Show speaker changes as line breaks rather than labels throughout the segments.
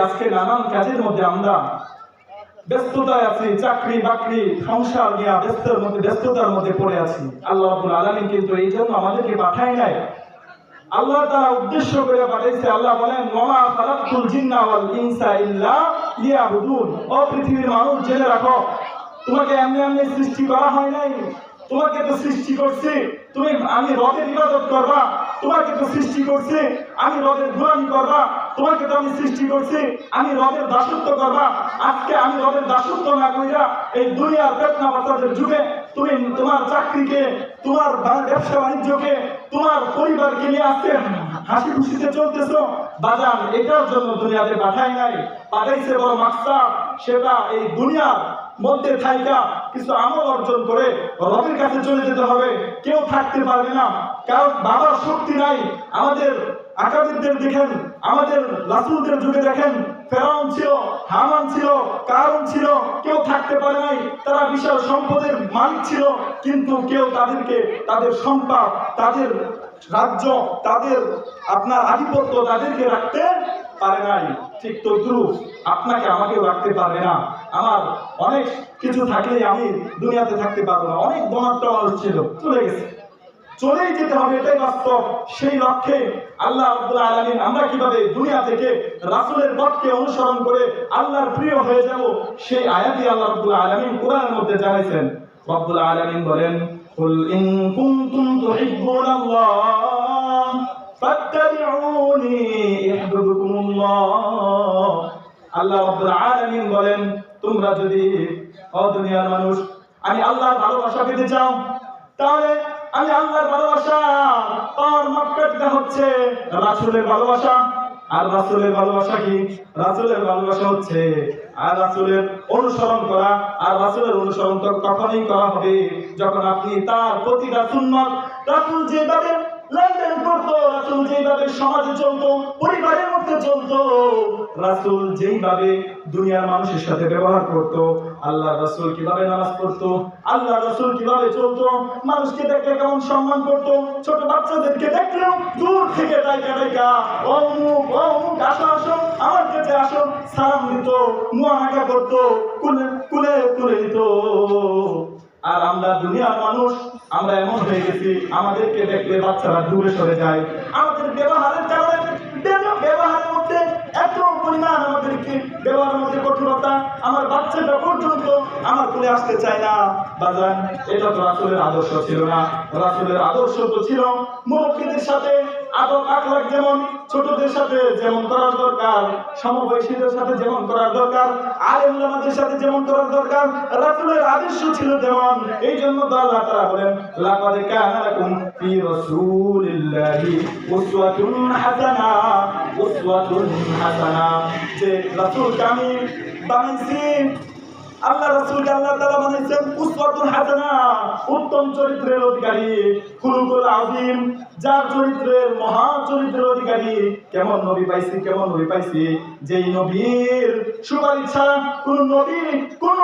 আজকে নানান কাজের মধ্যে আমরা ব্যস্ততায় আছি, চাকরি বাকরি সংসার নিয়ে ব্যস্ততার মধ্যে পড়ে আছি। আল্লাহ রাব্বুল আলামিন কিন্তু এই জন্য আমাদেরকে পাঠায় নাই, আল্লাহ তাআলা উদ্দেশ্য করে পাঠাইছে। আল্লাহ বলেন, ওয়া খালাকতুল জিন্না ওয়াল ইনসা ইল্লা লিয়াবুদুন। ও পৃথিবীর মানুষ, জেনে রাখো, তোমাকে এমনি এমনি সৃষ্টি করা হয় নাই। তোমাকে তো সৃষ্টি করছি আমি রবের ইবাদত করবা, তোমাকে তো সৃষ্টি করছি আমি রবের গোলামি করবা, তোমাকে তো আমি সৃষ্টি করছি আমি রবের দাসত্ব করবা। আজকে আমি রবের দাসত্ব না কইরা এই দুনিয়ার ফিতনা ফাসাদের যুগে তুমি তোমার চাকরিকে, তোমার ব্যবসা বাণিজ্যকে, তোমার পরিবারকে নিয়ে আজকে হাসি খুশিতে চলতেছো। বাজান, এটার জন্য দুনিয়াতে পাঠায় নাই, পাঠাইছে বড় মাকসাদ, সেটা এই দুনিয়ার মধ্যে থাইকা কিছু আমল অর্জন করে রবের কাছে চলে যেতে হবে। কেউ থাকতে পারবে না, কারণ বাবার শক্তি নাই। আমাদের আকাবিরদের দেখেন, আমাদের রাসূলদের যুগে দেখেন, ফেরাউন ছিল, হামান ছিল, কারুন ছিল, কেউ থাকতে পারে নাই। তারা বিশাল সম্পদের মালিক ছিল, কিন্তু কেউ তাদেরকে তাদের সম্পদ, তাদের রাজ্য, তাদের আপনার আধিপত্য তাদেরকে রাখতে পারে নাই। ঠিক তদ্রুপ আপনাকে আমাকেও রাখতে পারবে না। আমার অনেক কিছু থাকলে আমি দুনিয়াতে থাকতে পারবো না। অনেক ধনাত্ম মানুষ ছিল, চলে গেছে, চলেই যেতে হবে, এটাই বাস্তব। সেই লক্ষ্যে আল্লাহ রাব্বুল আলামিন আমরা কিভাবে দুনিয়া থেকে রাসূলের পথকে অনুসরণ করে আল্লাহর প্রিয় হয়ে যাব, সেই আয়াতই আল্লাহ রাব্বুল আলামিন কোরআনের মধ্যে জানাইছেন। রাব্বুল আলামিন বলেন, কুল ইন কুনতুম তুহিব্বুনাল্লাহ ফাত্তাবিউনি ইউহিব্বুকুমুল্লাহ। আল্লাহ রাব্বুল আলামিন বলেন, তোমরা যদি ও দুনিয়ার মানুষ আমি আল্লাহর ভালোবাসা পেতে চাও, তাহলে আমি আল্লাহর ভালোবাসা আর মাপকাঠিটা হচ্ছে রাসূলের ভালোবাসা। আর রাসূলের ভালোবাসা কি? রাসূলের ভালোবাসা হচ্ছে আর রাসূলের অনুসরণ করা। আর রাসূলের অনুসরণ তো তখনই করা হবে যখন আপনি তার প্রতিটা সুন্নাত, রাসূল যেভাবে লেনদেন করতো, রাসূল যেভাবে সমাজে চলতো, পরিবারের মধ্যে চলতো, রাসূল যেইভাবে দুনিয়ার মানুষের সাথে ব্যবহার করতো, আল্লাহ রাসূল কিভাবে নামাজ পড়তো, আল্লাহ রাসূল কিভাবে চলতো, মানুষকে দেখলে কেমন সম্মান করতো, ছোট বাচ্চাদেরকে দেখলেও দূর থেকে ডাইকা অমুক অমুক আসো আসো আমার কাছে আসো সালাম দিত, মুআনাকা করতো, কুলে তুলে দিত। আর আমরা দুনিয়ার মানুষ, আমরা এমন হয়ে গেছি, আমাদেরকে দেখলে বাচ্চারা দূরে সরে যায়। আমাদের ব্যবহারের কারণে, ব্যবহারের মধ্যে এত পরিমাণ আমাদেরকে ব্যবহারের মধ্যে কঠোরতা, আমার বাচ্চাটা পর্যন্ত আমার কোলে আসতে চায় না। বাজান, এটা তো রাসূলের আদর্শ ছিল না। রাসূলের আদর্শ তো ছিল মুরব্বীদের সাথে আদব আখলাক যেমন, ছোটদের সাথে যেমন করার দরকার, সমবয়সীদের সাথে যেমন করার দরকার, আলেম ওলামাদের সাথে যেমন করার দরকার, রাসূলের আদর্শ ছিল তেমন। এই জন্য তো আল্লাহ তাআলা বলেন, লাকাদ কানা লাকুম ফি রাসূলিল্লাহি উসওয়াতুন হাসানা, উসওয়াতুন হাসানা। যে রাসূলকে আমি বানাইছি, আল্লাহ রাসূলকে আল্লাহ তাআলা বানাইছেন উসওয়াতুন হাসানা, উত্তম চরিত্রের অধিকারী, খুলুকুল আযীম, যার চরিত্রের মহা চরিত্রের অধিকারী। কেমন নবী পাইছি, কেমন নবী পাইছি, যেই নবীর সুপারিশ ছাড়া কোন নবী, কোন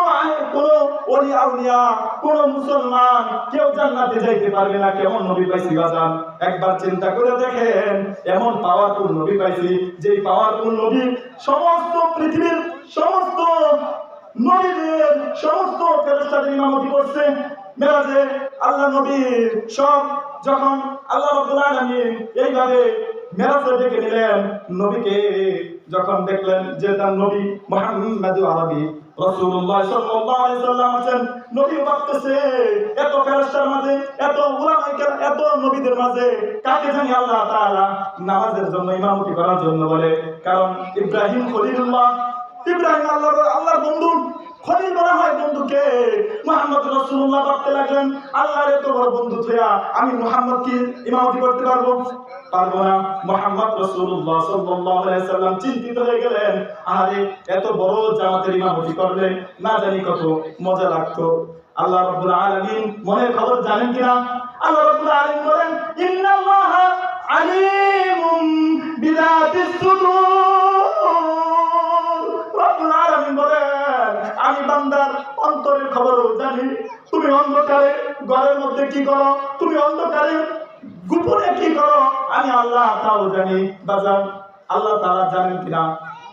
ওলি আউলিয়া, কোন মুসলমান কেউ জান্নাতে যাইতে পারবে না। কেমন নবী পাইছি বাজান, একবার চিন্তা করে দেখেন। এমন পাওয়ারফুল নবী পাইছি, যেই পাওয়ারফুল নবী সমস্ত পৃথিবীর সমস্ত নবীদের, সমস্ত ফেরেশতাদের ইমামতি করছে মেরাজে। আল্লাহ নবীর সব যখন আল্লাহ রাব্বুল আলামিন এইভাবে মেরাজে ডেকে নিলেন, নবীকে যখন দেখলেন যে তার নবী মুহাম্মাদুর আরবি রাসূলুল্লাহ সাল্লাল্লাহু আলাইহি সাল্লাম আছেন, নবী ভাবতেছে এত ফেরেশতার মাঝে, এত উলামায়ে কেরাম, এত নবীদের মাঝে কাকে জানি আল্লাহ তাআলা নামাজের জন্য ইমামতি করার জন্য বলে। কারণ ইব্রাহিম খলিলুল্লাহ, ইব্রাহিম আল্লাহর বন্ধু, খলিল বলা হয় বন্ধুকে। মুহাম্মদ রাসূলুল্লাহ ভাবতে লাগলেন, আল্লাহর এত বড় বন্ধু থইয়া আমি মুহাম্মদ কি ইমামতি করতে পারবো না। মুহাম্মদ রাসূলুল্লাহ সাল্লাল্লাহু আলাইহি সাল্লাম চিন্তিত হয়ে গেলেন, আরে এত বড় জামাতের ইমামতি করলে না জানি কত মজা লাগতো। আল্লাহ রাব্বুল আলামিন মনের খবর জানেন কিনা? আল্লাহ রাব্বুল আলামিন বলেন, ইন্নাল্লাহা আলিমুম বিযাতিস সুদূর। রাব্বুল আলামিন বলেন, আমি বান্দার অন্তরের খবরও জানি। তুমি অন্ধকারে ঘরের মধ্যে কি করো, তুমি অন্ধকারে গোপনে কি করো, আমি আল্লাহ তাও জানি। বাজার, আল্লাহ তাআলা জানেন কিনা?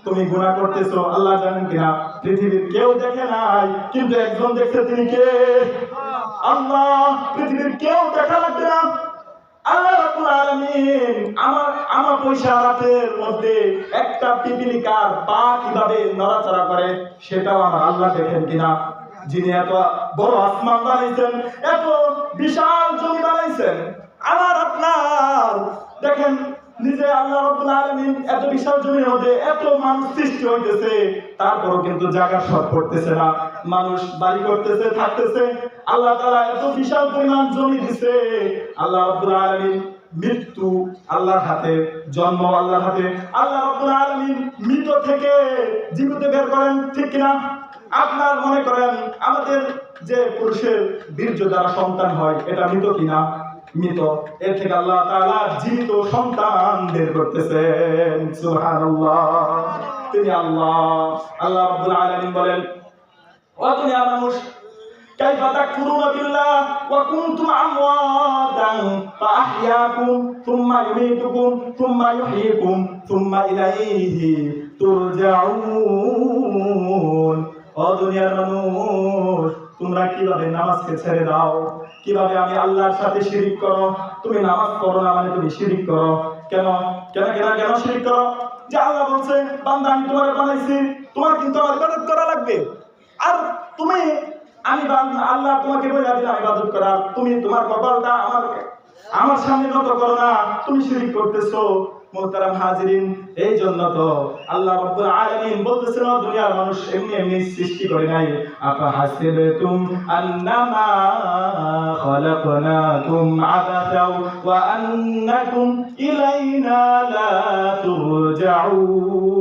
তুমি গুনাহ করতেছো আল্লাহ জানেন কিনা? পৃথিবীর কেউ দেখে নাই, কিন্তু একজন দেখছে, তিনি কে? আল্লাহ। পৃথিবীর কেউ দেখা লাগবে না, আল্লাহ রাব্বুল আলামিন আমার পয়সা রাতের মধ্যে একটা পিপিলিকার পা কিভাবে নড়াচড়া করে সেটাও আমার আল্লাহ দেখেন কিনা? যিনি এত বড় আসমান বানাইছেন, এত বিশাল জমি বানাইছেন, আমার আপনার দেখেন নিজে আল্লাহ রাব্বুল আলামিন এত বিশাল জমির মধ্যে এত মানুষ সৃষ্টি হইতেছে, তারপরও কিন্তু জায়গা শর্ট পড়তেছে না, মানুষ বাড়ি করতেছে, থাকতেছে। আল্লাহ তাআলা এত বিশাল পরিমাণ জমি দিছে। আল্লাহ রাব্বুল আলামিন মৃত্যু আল্লাহর হাতে, জন্ম আল্লাহর হাতে। আল্লাহ রাব্বুল আলামিন মৃত থেকে জীবিত বের করেন, ঠিক কিনা? আপনার মনে করেন আমাদের যে পুরুষের বীর্য দ্বারা সন্তান হয়, এটা মৃত কিনা? মৃত। এর থেকে আল্লাহ তাআলা জীবিত সন্তান বের করতেছেন। সুবহানাল্লাহ, তিনি আল্লাহ। আল্লাহ রাব্বুল আলামিন বলেন, ও দুনিয়ার মানুষ, কাইফা তাকফুরুনা বিল্লাহ ওয়া কুনতুম আমওয়াতান ফাআহইয়াকুম সুম্মা ইউমীতুকুম সুম্মা ইউহয়িকুম সুম্মা ইলাইহি তুরজাউন। ও দুনিয়ার মানুষ, তোমরা কিভাবে নামাজকে ছেড়ে দাও, কিভাবে আমি আল্লাহর সাথে শিরিক করো। তুমি নামাজ পড়ো না মানে তুমি শিরিক করো। কেন কেন কেন কেন শিরিক করো? যে আল্লাহ বলছে, বান্দা আমি তোমাকে বানাইছি, তোমার কিন্তু আমার ইবাদত করা লাগবে। আর তুমি আল্লাহ তোমাকে বলে দিলাম ইবাদত করা, তুমি তোমার কপালটা আমার সামনে নত করো না, তুমি শিরিক করতেছো। মুহতারাম হাজিরিন, এই জন্য তো আল্লাহ রাব্বুল আলামিন বলতেছেন, দুনিয়ার মানুষ এমনি এমনি সৃষ্টি করে নাই। আফা হাসিবতুম আন্নামা খালাকনাকুম আবাসাও ওয়া আন্নাকুম ইলাইনা লা তুরজাউন।